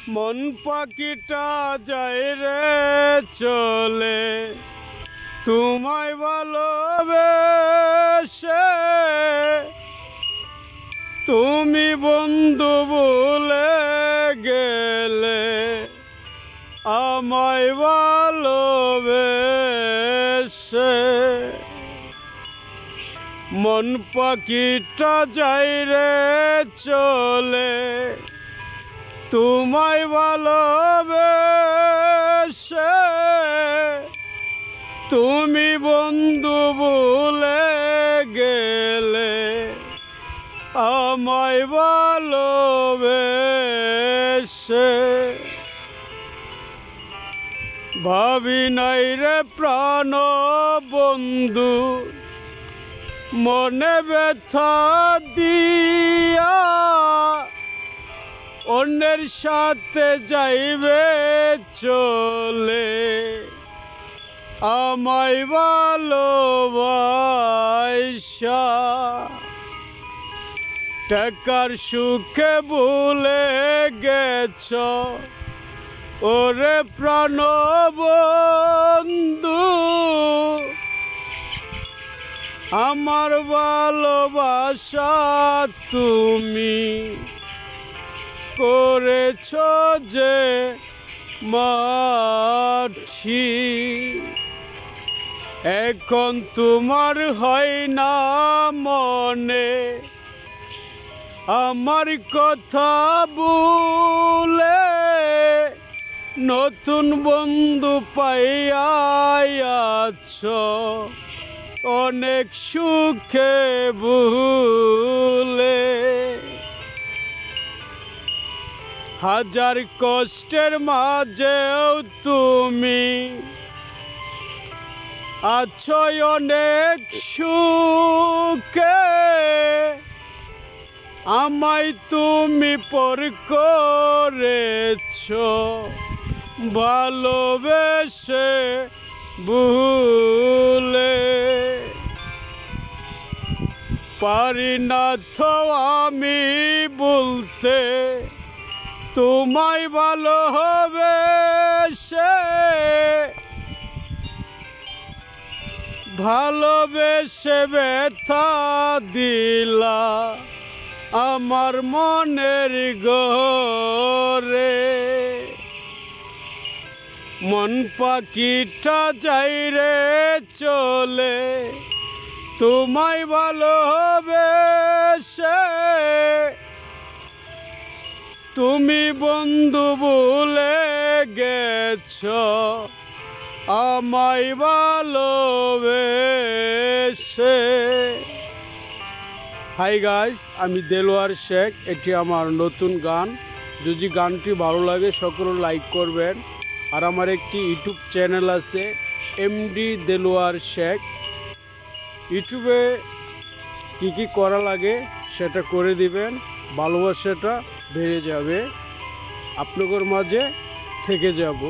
মন পাখিটা যায় রে চলে তোমায় ভালোবেসে, তুমি বন্ধু ভুলে গেলে আমায় ভালোবেসে। মন পাখিটা যায় রে চলে তোমায় ভালোবেসে, তুমি বন্ধু ভুলে গেলে আমায় ভালোবেসে। ভাবি নাই রে প্রাণ বন্ধু মনে ব্যথা দিয়া, অন্যের সাথে যাইবে চলে আমায় ভালোবাসা। টাকার সুখে ভুলে গেছ ওরে প্রাণ বন্ধু, আমার ভালোবাসা তুমি করেছ যে মাটি। এখন তোমার হয় না মনে আমার কথা বলে, নতুন বন্ধু পাইয়াছ অনেক সুখে ভুলে। হাজার কষ্টের মাঝেও তুমি আছো অনেক সুখে, আমায় তুমি পর করেছ ভালোবেসে ভুলে। পারি না তো আমি বলতে তোমায় ভালোবেসে, ভালোবেসে ব্যথা দিলা আমার মনের ঘরে। মন পাখিটা যাই রে চলে তোমায় ভালোবেসে, তুমি বন্ধু ভুলে গেছ আমায় ভালোবেসে। হাই গাইস, আমি দেলোয়ার শেখ। এটি আমার নতুন গান। যদি গানটি ভালো লাগে সকলে লাইক করবেন। আর আমার একটি ইউটিউব চ্যানেল আছে এমডি দেলোয়ার শেখ। ইউটিউবে কি করা লাগে সেটা করে দিবেন, ভালোবাসাটা বেড়ে যাবে, আপনাদের মাঝে থেকে যাব।